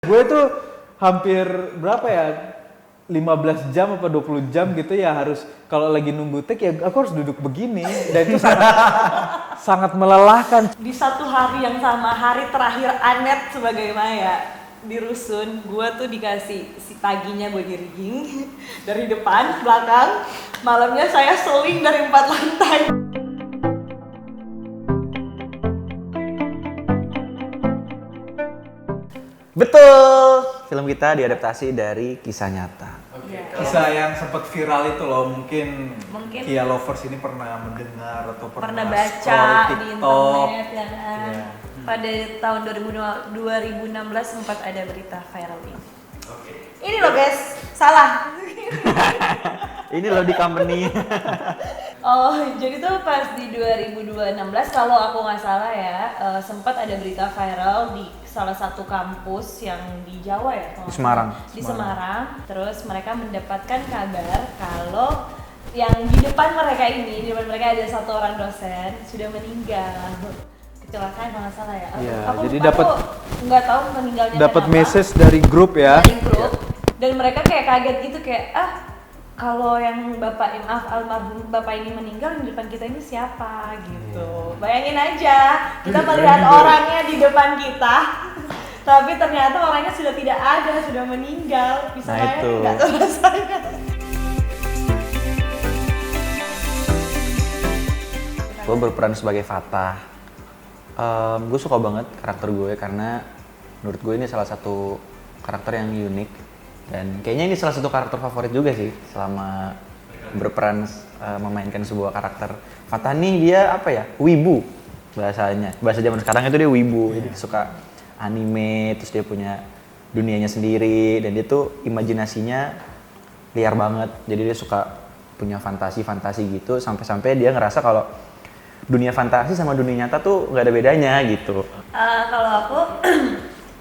Gue tuh hampir berapa ya? 15 jam apa 20 jam gitu ya harus kalau lagi nunggu take ya aku harus duduk begini dan itu sangat melelahkan. Di satu hari yang sama, hari terakhir Anet sebagai Maya di rusun, gue tuh dikasih si paginya gue di rigging dari depan, belakang, malamnya saya seling dari 4 lantai. Betul, film kita diadaptasi dari kisah nyata. Kisah yang sempat viral itu loh, mungkin Mungkin. Kia lovers ini pernah mendengar atau Pernah scroll baca di TikTok. internet ya kan. Iya. Pada tahun 2016 sempat ada berita viral ini. Ini loh guys, salah. Ini loh di company. Oh, jadi tuh pas di 2016 kalau aku nggak salah ya, sempat ada berita viral di salah satu kampus yang di Jawa ya, kalau Di Semarang. Di Semarang. Terus mereka mendapatkan kabar kalau yang di depan mereka ada satu orang dosen sudah meninggal. Kecelakaan kalau nggak salah ya. Iya, Aku jadi lupa dapat- tuh, nggak tahu meninggalnya Dapat kenapa. message dari grup ya. Dari grup. Dan mereka kayak kaget gitu kayak kalau yang almarhum bapak ini meninggal di depan kita ini siapa gitu. Bayangin aja kita melihat orangnya di depan kita, tapi ternyata orangnya sudah tidak ada, sudah meninggal. Bisa Nah, bayangin itu. nggak tuh rasanya? Gue berperan sebagai Fatah. Gue suka banget karakter gue karena menurut gue ini salah satu karakter yang unik. Dan kayaknya ini salah satu karakter favorit juga sih selama berperan memainkan sebuah karakter. Fatah nih dia apa ya? Wibu bahasanya. Bahasa zaman sekarang itu dia wibu. Jadi suka anime, terus dia punya dunianya sendiri dan dia tuh imajinasinya liar banget. Jadi dia suka punya fantasi-fantasi gitu sampai-sampai dia ngerasa kalau dunia fantasi sama dunia nyata tuh nggak ada bedanya gitu. Kalau aku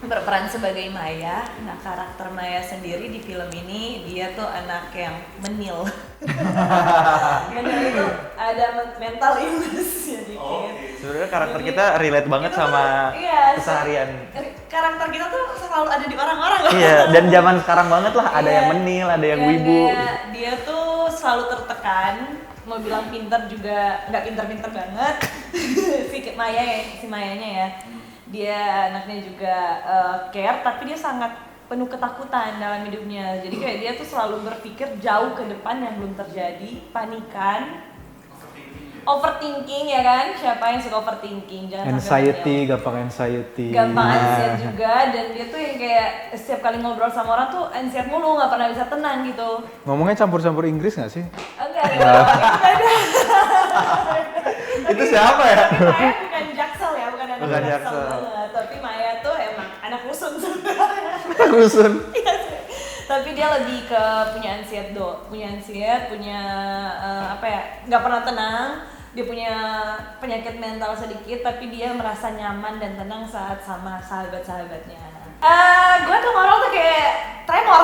berperan sebagai Maya, nah karakter Maya sendiri di film ini dia tuh anak yang menil. Menil itu ada mental illness ya dikit. Sebenarnya karakter kita relate banget Itu sama tuh, iya, keseharian. Karakter kita tuh selalu ada di orang-orang. Iya, dan zaman sekarang banget lah ada Iya. yang menil, ada yang Dan wibu. dia tuh selalu tertekan. Mau bilang pinter juga nggak pinter-pinter banget. si Mayanya ya. Dia anaknya juga care, tapi dia sangat penuh ketakutan dalam hidupnya. Jadi kayak dia tuh selalu berpikir jauh ke depan yang belum terjadi, panikan, overthinking ya kan? Siapa yang suka overthinking? Jangan sampai Anxiety, gampang anxiety. gampang anxiety juga, dan dia tuh yang kayak setiap kali ngobrol sama orang tuh anxiety mulu, nggak pernah bisa tenang gitu. Ngomongnya campur-campur Inggris nggak sih? Enggak ada. Itu siapa ya? Tapi Maya bukan Jaksel ya, bukan anak Bukan Jaksel Jaksel. banget. Tapi Maya tuh emang anak rusun sebenarnya. Rusun. Iya sih. Tapi dia lebih ke punya anxiety punya apa ya, nggak pernah tenang. Dia punya penyakit mental sedikit, tapi dia merasa nyaman dan tenang saat sama sahabat-sahabatnya. Gue tuh ngorong tuh kayak tremor.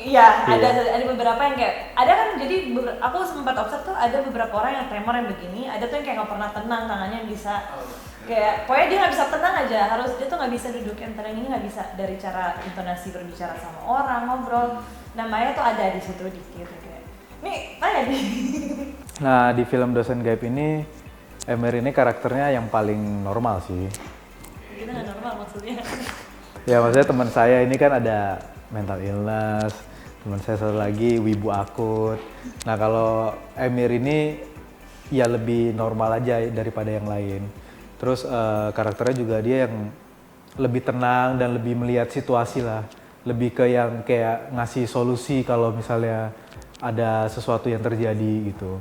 Iya, ada beberapa yang kayak ada kan, jadi aku sempat observe tuh ada beberapa orang yang tremor yang begini, ada tuh yang kayak nggak pernah tenang, tangannya yang bisa kayak pokoknya dia nggak bisa tenang aja, harus dia tuh nggak bisa duduk yang tenang, ini nggak bisa dari cara intonasi berbicara sama orang, ngobrol. Namanya tuh ada di situ dikit kayak nih tanya nih. Nah, di film Dosen Gaib ini Emir ini karakternya yang paling normal sih. Kita nggak normal maksudnya. Ya maksudnya teman saya ini kan ada mental illness, teman saya satu lagi wibu akut. Nah kalau Emir ini ya lebih normal aja daripada yang lain. Terus karakternya juga dia yang lebih tenang dan lebih melihat situasi lah. Lebih ke yang kayak ngasih solusi kalau misalnya ada sesuatu yang terjadi gitu.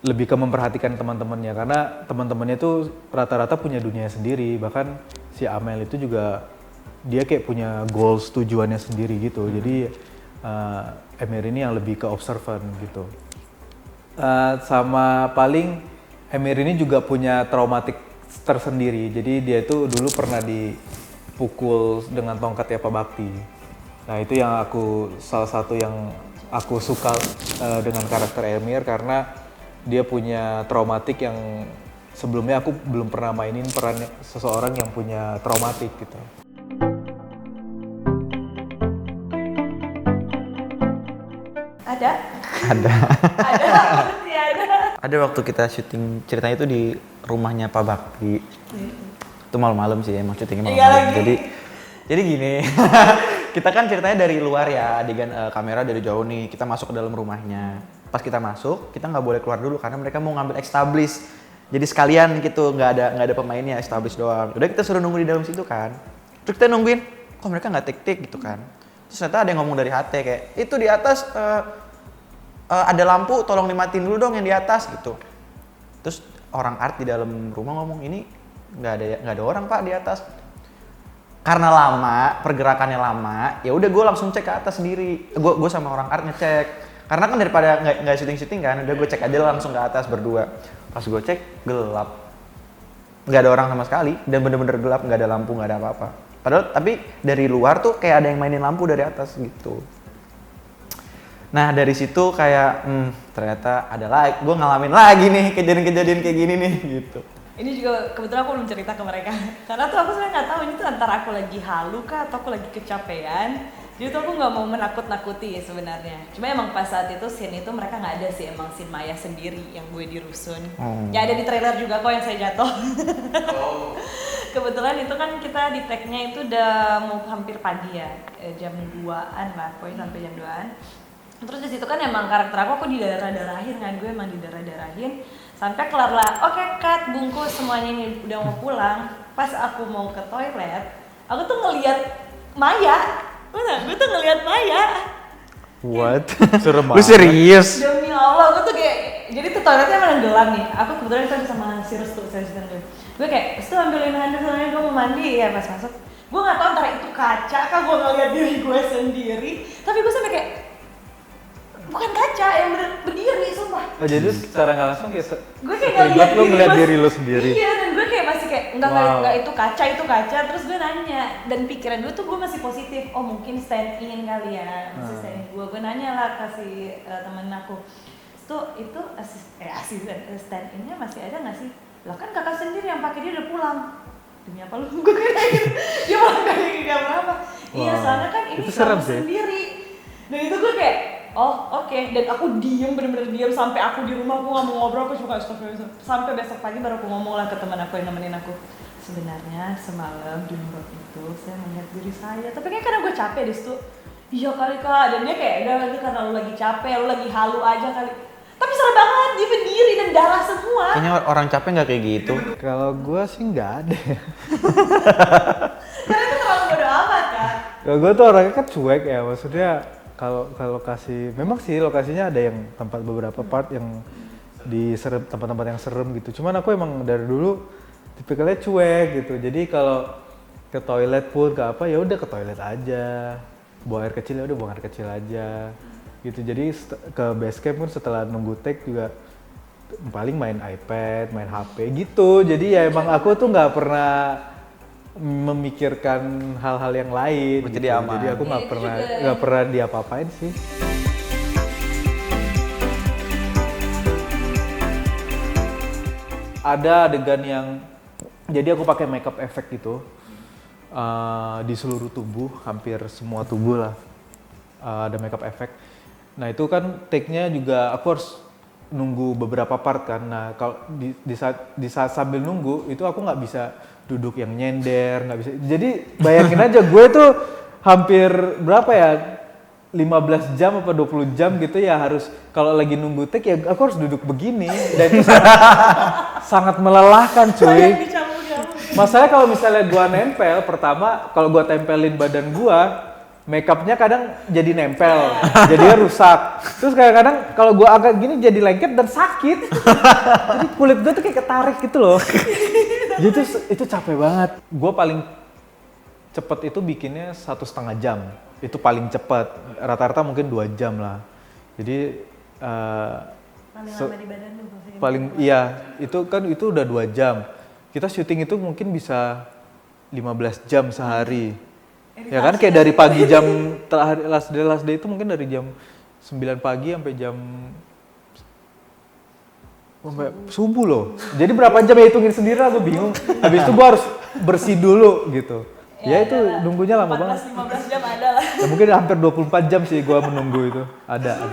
Lebih ke memperhatikan teman-temannya karena teman-temannya tuh rata-rata punya dunia sendiri. Bahkan si Amel itu juga dia kayak punya goals, tujuannya sendiri gitu. Jadi Emir ini yang lebih ke observant gitu. Sama paling Emir ini juga punya traumatik tersendiri. Jadi dia itu dulu pernah dipukul dengan tongkat Yapa Bakti. Nah itu yang salah satu yang aku suka dengan karakter Emir karena dia punya traumatik yang sebelumnya aku belum pernah mainin peran seseorang yang punya traumatik gitu. Ada? Ada. Ada, pasti ada. Ada waktu kita syuting ceritanya itu di rumahnya Pak Bakti. Itu malam-malam sih, emang syutingnya Iya malam-malam. lagi. Jadi gini, kita kan ceritanya dari luar ya, adegan kamera dari jauh nih, kita masuk ke dalam rumahnya. Pas kita masuk, kita nggak boleh keluar dulu karena mereka mau ngambil establish. Jadi sekalian gitu, nggak ada pemainnya, establish doang. Udah kita suruh nunggu di dalam situ kan. Terus kita nungguin, kok mereka nggak tik-tik gitu kan. Terus ternyata ada yang ngomong dari HT kayak, itu di atas ada lampu, tolong dimatiin dulu dong yang di atas gitu. Terus orang art di dalam rumah ngomong, ini nggak ada orang Pak di atas. Karena lama, pergerakannya lama, ya udah gue langsung cek ke atas sendiri. Gue sama orang art ngecek. Karena kan daripada nggak syuting kan, udah gue cek aja langsung ke atas berdua. Pas gue cek gelap, nggak ada orang sama sekali dan bener-bener gelap, nggak ada lampu, nggak ada apa-apa. Padahal tapi dari luar tuh kayak ada yang mainin lampu dari atas gitu. Nah dari situ kayak ternyata ada lagi, gue ngalamin lagi nih kejadian-kejadian kayak gini nih gitu. Ini juga kebetulan aku belum cerita ke mereka. Karena tuh aku sebenarnya nggak tahu ini tuh antara aku lagi halu kah atau aku lagi kecapean. Jadi tuh aku nggak mau menakut-nakuti sebenarnya. Cuma emang pas saat itu scene itu mereka nggak ada sih, emang scene Maya sendiri yang gue di rusun. Ya ada di trailer juga kok yang saya jatuh. Kebetulan itu kan kita di tag-nya itu udah mau hampir pagi ya, jam 2-an lah, pokoknya sampai jam 2-an. Terus di situ kan emang karakter aku didarah-darahin kan, gue emang didarah-darahin. Sampai kelar lah, oke cut, bungkus semuanya ini udah mau pulang. Pas aku mau ke toilet, aku tuh ngeliat Maya. Gue tuh ngeliat Maya. What? Serem Lu serius? Demi Allah, gue tuh kayak, jadi tuh toiletnya emang gelap nih. Aku kebetulan itu sama si Restu, gue kayak, Restu ambilin handuk soalnya gue mau mandi ya pas masuk. Gue nggak tahu antara itu kaca, kan gue ngeliat diri gue sendiri. Tapi gue sampai kayak, bukan kaca yang berdiri, sumpah. Oh, jadi secara nggak langsung kayak Gue kayak ngeliat diri lu sendiri. Iya, dan gue kayak masih kayak enggak itu kaca. Terus gue nanya, dan pikiran gue tuh gue masih positif. Oh mungkin stand in kali ya, masih stand in gue nanya lah kasih temen aku. Tuh itu asisten stand innya masih ada nggak sih? Lah kan kakak sendiri yang pakai, dia udah pulang. Demi apa lu? Gue kayak gitu. Dia pulang dari jam berapa? Iya, soalnya kan ini serem kamu sendiri. Dan itu gue kayak, oh oke. Dan aku bener-bener diem sampai aku di rumah, aku nggak mau ngobrol, aku cuma sampai besok pagi baru aku ngomong lah ke teman aku yang nemenin aku. Sebenarnya semalam di Nurut itu saya melihat diri saya, tapi kayak karena gue capek di situ. Iya kali kak, dan dia kayak udah itu karena lu lagi capek, lu lagi halu aja kali. Tapi serem banget, dia berdiri dan darah semua. Kayaknya orang capek nggak kayak gitu. Kalau gue sih nggak ada. Karena itu terlalu bodo amat kan. Kalau gue tuh orangnya kan cuek ya, maksudnya kalau lokasi, memang sih lokasinya ada yang beberapa part yang di tempat-tempat yang serem gitu. Cuman aku emang dari dulu tipikalnya cuek gitu. Jadi kalau ke toilet pun ke apa ya udah ke toilet aja. Buang air kecil ya udah buang air kecil aja. Gitu. Jadi ke base camp pun setelah nunggu take juga paling main iPad, main HP gitu. Jadi ya emang aku tuh nggak pernah memikirkan hal-hal yang lain. Jadi gitu. aman. Jadi aku Ya, nggak pernah diapa-apain sih. Ada adegan yang jadi aku pakai makeup effect gitu di seluruh tubuh, hampir semua tubuh lah ada makeup effect. Nah itu kan take-nya juga aku harus nunggu beberapa part kan. Nah kalau di saat sambil nunggu itu aku nggak bisa duduk yang nyender, nggak bisa. Jadi bayangin aja gue tuh hampir berapa ya, 15 jam apa 20 jam gitu ya harus, kalau lagi nunggu take ya aku harus duduk begini. Dan itu sangat melelahkan cuy. Masalahnya kalau misalnya gua nempel, pertama kalau gua tempelin badan gua, makeupnya kadang jadi nempel, jadinya rusak. Terus kadang-kadang kalau gua agak gini jadi lengket dan sakit. Jadi kulit gua tuh kayak ketarik gitu loh. Jadi itu capek banget. Gua paling cepet itu bikinnya 1,5 jam. Itu paling cepet. Rata-rata mungkin 2 jam lah. Jadi Paling lama di badan lu maksudnya. paling iya, itu udah 2 jam. Kita syuting itu mungkin bisa 15 jam sehari. Ya kan kayak dari pagi jam terakhir last day itu mungkin dari jam 9 pagi sampai jam sampai subuh loh. Jadi berapa jam ya hitungin sendiri lah, gue bingung. Habis itu gue harus bersih dulu gitu. Ya itu nunggunya lama banget. 15 jam ada lah. Ya, mungkin hampir 24 jam sih gue menunggu itu. Ada.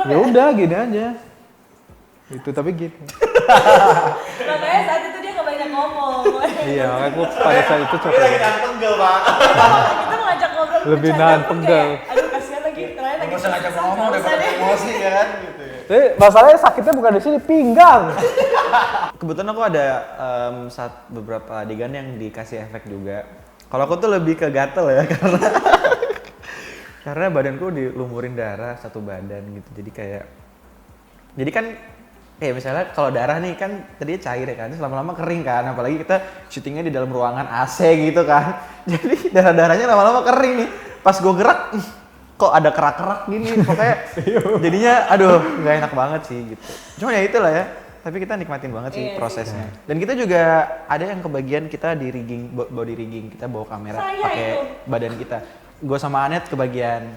Ya udah gini aja. Itu tapi gini. Makanya saat itu dia nggak banyak ngomong. Iya, makanya aku pada saat itu Ini capek. lagi nahan pegel, Pak. Kita ngajak ngobrol Lebih bercanda nahan pun pegel. kayak, aduh kasihan lagi, terakhir lagi. Nggak usah ngajak susah, ngomong nggak daripada usah deh. emosi kan gitu ya. Tapi masalahnya sakitnya bukan di sini, pinggang. Kebetulan aku ada beberapa adegan yang dikasih efek juga. Kalau aku tuh lebih ke gatel ya karena badanku dilumurin darah satu badan gitu. Jadi kan kayak misalnya kalau darah nih kan tadinya cair ya kan, terus lama-lama kering kan. Apalagi kita syutingnya di dalam ruangan AC gitu kan. Jadi darah-darahnya lama-lama kering nih. Pas gue gerak, kok ada kerak-kerak gini. Pokoknya jadinya aduh nggak enak banget sih gitu. Cuma ya itulah ya. Tapi kita nikmatin banget sih Iya prosesnya. Dan kita juga ada yang kebagian kita di rigging, body rigging. Kita bawa kamera Saya pakai itu. badan kita. Gue sama Anet kebagian.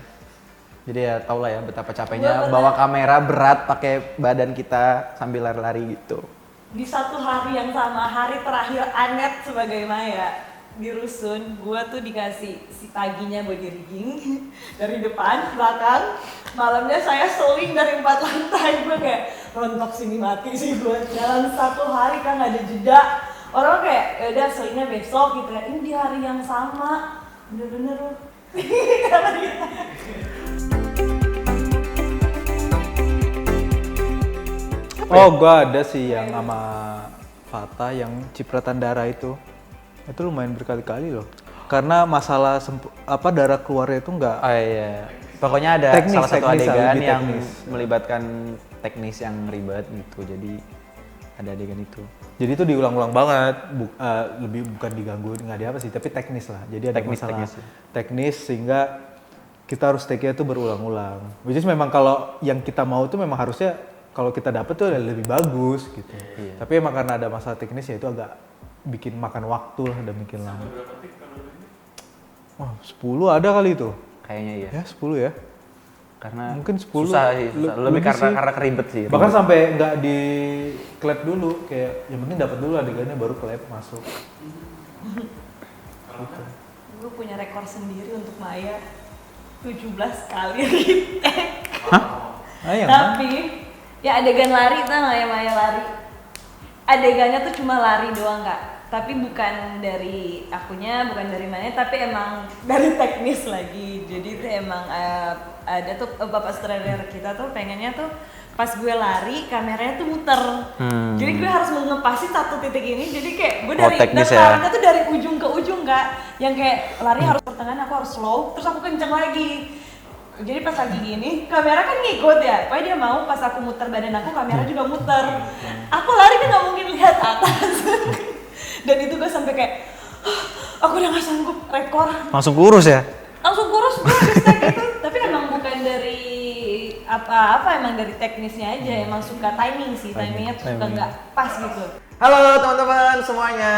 Jadi ya tau lah ya betapa Gua capeknya pernah- bawa kamera berat pakai badan kita sambil lari-lari gitu. Di satu hari yang sama, hari terakhir Anet sebagai Maya di rusun, gua tuh dikasih si paginya body rigging dari depan, belakang, malamnya saya seling dari 4 lantai. Gue kayak rontok sini mati sih gue jalan satu hari kan nggak ada jeda. Orang kayak ya udah selingnya besok gitu ya. Ini di hari yang sama, bener-bener loh. Oh, gua ada sih yang sama Fata yang cipratan darah itu. Itu lumayan berkali-kali loh. Karena masalah darah keluarnya itu enggak Oh iya. Pokoknya ada Teknis, salah satu teknis, adegan lebih yang teknis. melibatkan teknis yang ribet gitu. Jadi ada adegan itu. jadi itu diulang-ulang banget, lebih bukan digangguin, nggak ada apa sih, tapi teknis lah. Jadi ada Teknis, masalah teknis ya. teknis sehingga kita harus take-nya itu berulang-ulang. Which is memang kalau yang kita mau itu memang harusnya kalau kita dapet tuh lebih bagus gitu. Iya. Tapi emang karena ada masalah teknis ya itu agak bikin makan waktu lah dan bikin lama. Wah, 10 ada kali itu. Kayaknya iya. Ya, 10 ya. Karena Mungkin 10. susah sih, susah. Lebih karena keribet sih. Bahkan ribet. sampai nggak di klep dulu, kayak yang penting dapat dulu adegannya baru klep masuk. Gue punya rekor sendiri untuk Maya 17 kali retake. Yang Tapi ya adegan lari tau gak ya Maya lari? Adegannya tuh cuma lari doang Kak. Tapi bukan dari akunya, bukan dari mana, tapi emang dari teknis lagi. Jadi itu emang ada tuh bapak sutradara kita tuh pengennya tuh pas gue lari kameranya tuh muter. Jadi gue harus mengepasin satu titik ini. Jadi kayak gue dari teknis dan ya. larinya tuh dari ujung ke ujung Kak. Yang kayak lari harus pertengahan, aku harus slow, terus aku kenceng lagi. Jadi pas lagi gini, kamera kan ngikut ya. Pokoknya dia mau pas aku muter badan aku, kamera juga muter. Aku lari kan nggak mungkin lihat atas. Dan itu gue sampai kayak, aku udah gak sanggup, rekor. Langsung kurus ya? Langsung kurus gue bisa gitu. Tapi emang bukan dari apa-apa, emang dari teknisnya aja. Emang suka timing sih, timingnya tuh suka nggak pas gitu. Halo teman-teman semuanya.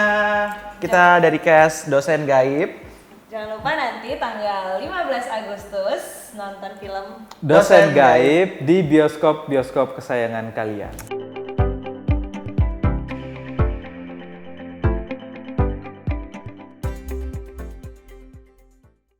Kita dari cast Dosen Gaib. Jangan lupa nanti tanggal 15 Agustus nonton film Dosen Gaib di bioskop-bioskop kesayangan kalian.